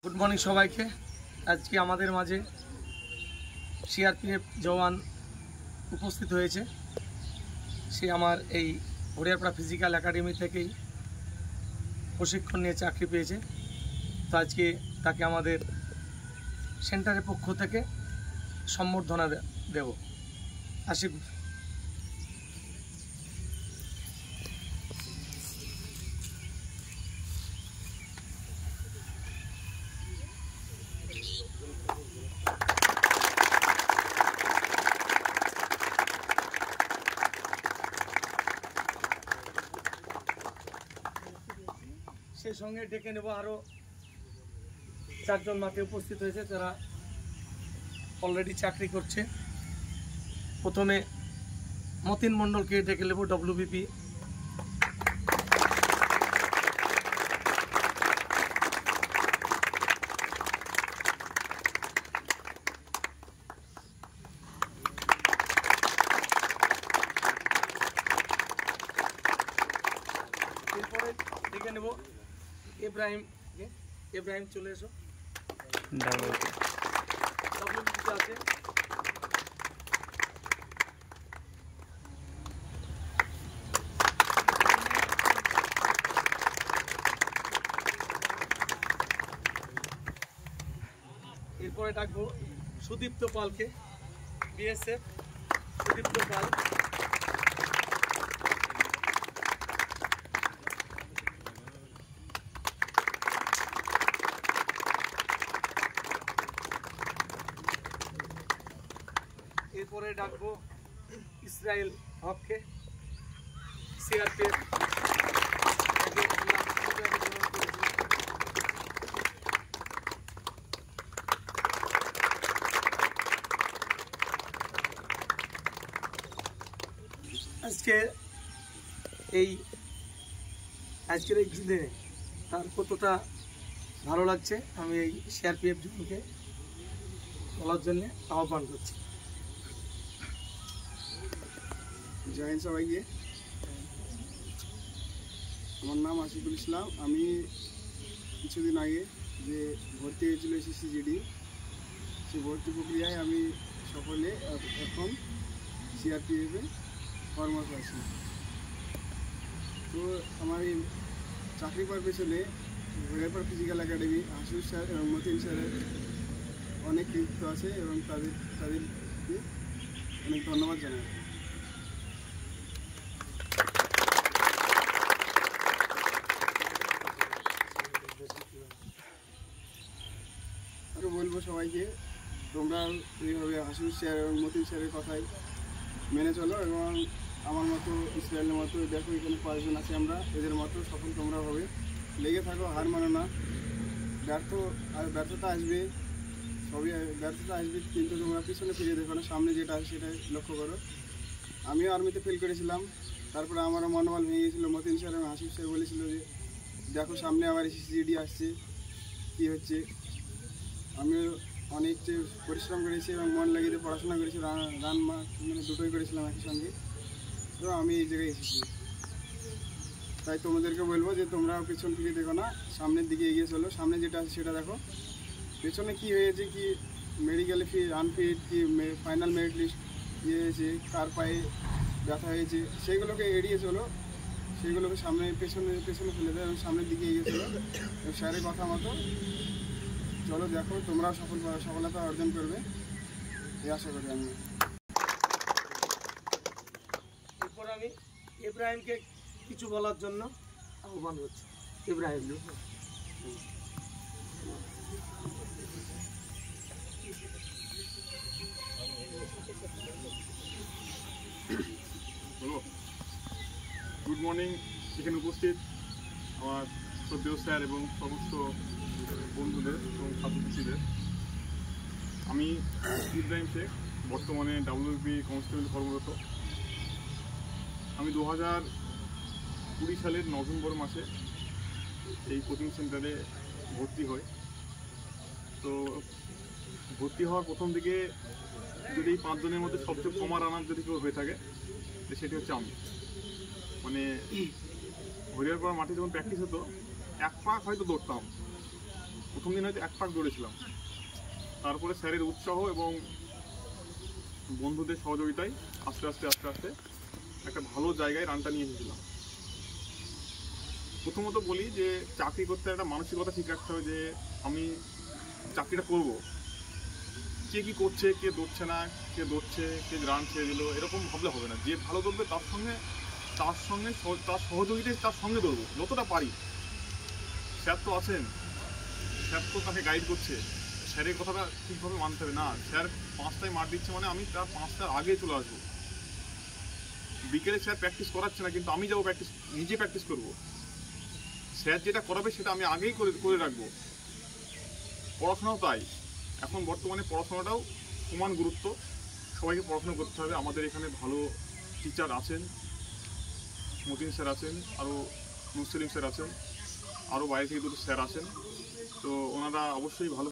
Good morning সবাইকে। আজকে আমাদের মাঝে সিআরপিএফ জওয়ান উপস্থিত হয়েছে। সে আমার এই হরিয়ারপাড়া ফিজিক্যাল একাডেমি থেকেই প্রশিক্ষণ নিয়ে চাকরি পেয়েছে। তো আজকে তাকে আমাদের সেন্টারের পক্ষ থেকে সম্বর্ধনা দেব। আশিক সেই সঙ্গে ডেকে নেব আরও চারজন মাকে উপস্থিত হয়েছে, যারা অলরেডি চাকরি করছে। প্রথমে মতিন মণ্ডলকে ডেকে নেব, ডব্লিউবিপি। এরপরে ডেকে নেব ইব্রাহিমকে। ইব্রাহিম চলে এসো, ডব্লিউবিপি আছে। এরপরে ডাকবো সুদীপ্ত পালকে, বিএসএফ সুদীপ্ত পাল। এরপরে ডাকবো ইসরায়েল হককে, সিআরপিএফ। আজকের এই দিনে তার কতটা ভালো লাগছে আমি এই সিআরপিএফ জনকে বলার জন্য আহ্বান করছি। জয় হিন্দ সবাইকে। আমার নাম আশিকুল ইসলাম। আমি কিছুদিন আগে যে ভর্তি হয়েছিল এসএসসি-জিডি, সেই ভর্তি প্রক্রিয়ায় আমি সফলে এখন সিআরপিএফে কর্মরত আছি। তো আমার এই চাকরি পাওয়ার পেছনে হরিয়ারপাড়া ফিজিক্যাল একাডেমি, আশুষ স্যার এবং মতিন স্যারের অনেক কৃতিত্ব আছে এবং তাদেরকে অনেক ধন্যবাদ জানাই। আরও বলবো সবাইকে, তোমরা এইভাবে আশুষ স্যার এবং মতিন স্যারের কথাই মেনে চলো এবং আমার মতো ইসরায়েলের মতো দেখো এখানে কয়েকজন আছে, আমরা এদের মতো সফল তোমরা হবে। লেগে থাকো, হার মানো না। ব্যর্থতা আসবে, সবই ব্যর্থতা আসবে, কিন্তু তোমরা পিছনে ফিরে দেখো না, সামনে যেটা আছে সেটাই লক্ষ্য করো। আমিও আর্মিতে ফেল করেছিলাম, তারপরে আমারও মনোবল ভেঙে গিয়েছিলো। মতিন স্যার এবং হাসিফ স্যার বলেছিল যে দেখো সামনে আবার এসএসসি-জিডি আসছে, কী হচ্ছে। আমিও অনেক পরিশ্রম করেছি এবং মন লাগিয়ে পড়াশোনা করেছি, রান মানে দুটোই করেছিলাম একই সঙ্গে। তো আমি এই জায়গায় এসেছি। তাই তোমাদেরকে বলবো যে তোমরা পেছন ফিরে দেখো না, সামনের দিকে এগিয়ে চলো। সামনে যেটা আছে সেটা দেখো। পেছনে কি হয়েছে, কি মেডিকেলে আনফিট, কি ফাইনাল মেরিট লিস্ট ইয়ে হয়েছে, কার পায়ে ব্যথা হয়েছে, সেইগুলোকে এড়িয়ে চলো। সেইগুলোকে পেছনে ফেলে দেয় এবং সামনের দিকে এগিয়ে চলো। স্যারের কথা মতো চলো, দেখো তোমরাও সফলতা অর্জন করবে, এই আশা করি আমি। এরপর আমি ইব্রাহিমকে কিছু বলার জন্য আহ্বান করছি। Ibrahim, good morning. এখানে উপস্থিত আমার শ্রদ্ধেয় স্যার এবং সমস্ত বন্ধুদের এবং ছাত্রছাত্রীদের, আমি ইব্রাহিম শেখ, বর্তমানে ডাব্লিউবিপি কনস্টেবল কর্মরত। আমি 2020 সালের নভেম্বর মাসে এই কোচিং সেন্টারে ভর্তি হই। তো ভর্তি হওয়ার প্রথম দিকে যদি এই 5 জনের মধ্যে সবচেয়ে কমা রানার যদি কেউ হয়ে থাকে সেটি হচ্ছে আমি। মানে হরিয়ারপাড়া মাঠে যখন প্র্যাকটিস হতো 1 পাক হয়তো দৌড়তাম, প্রথম দিন হয়তো 1 পাক দৌড়েছিলাম, তারপরে স্যারের উৎসাহ এবং বন্ধুদের সহযোগিতায় আস্তে আস্তে একটা ভালো জায়গায় রানটা নিয়ে এসেছিলাম। প্রথমত বলি যে চাকরি করতে একটা মানসিকতা ঠিক রাখতে হবে যে আমি চাকরিটা করব। কে কী করছে, কে দৌড়ছে না, কে দৌড়ছে, কে রান ছেড়ে দিল, এরকম ভাবলে হবে না। যে ভালো দৌড়বে তার সহযোগিতায় তার সঙ্গে দৌড়বো যতটা পারি। স্যার তো আছেন, স্যার তো তাকে গাইড করছে, স্যারের কথাটা ঠিকভাবে মানতে হবে না। স্যার 5টায় মাঠ দিচ্ছে মানে আমি তার 5টার আগে চলে আসবো। বিকেলে স্যার প্র্যাকটিস করাচ্ছে না, কিন্তু আমি যাবো নিজে প্র্যাকটিস করবো। স্যার যেটা করাবে সেটা আমি আগেই করে রাখবো। পড়াশোনাও তাই, এখন বর্তমানে পড়াশোনাটাও সমান গুরুত্ব, সবাইকে পড়াশোনা করতে হবে। আমাদের এখানে ভালো টিচার আছেন, মতিন স্যার আছেন, আরও মুসলিম স্যার আছেন, আরও বাইরে থেকে 2টো স্যার আছেন, তো ওনারা অবশ্যই ভালো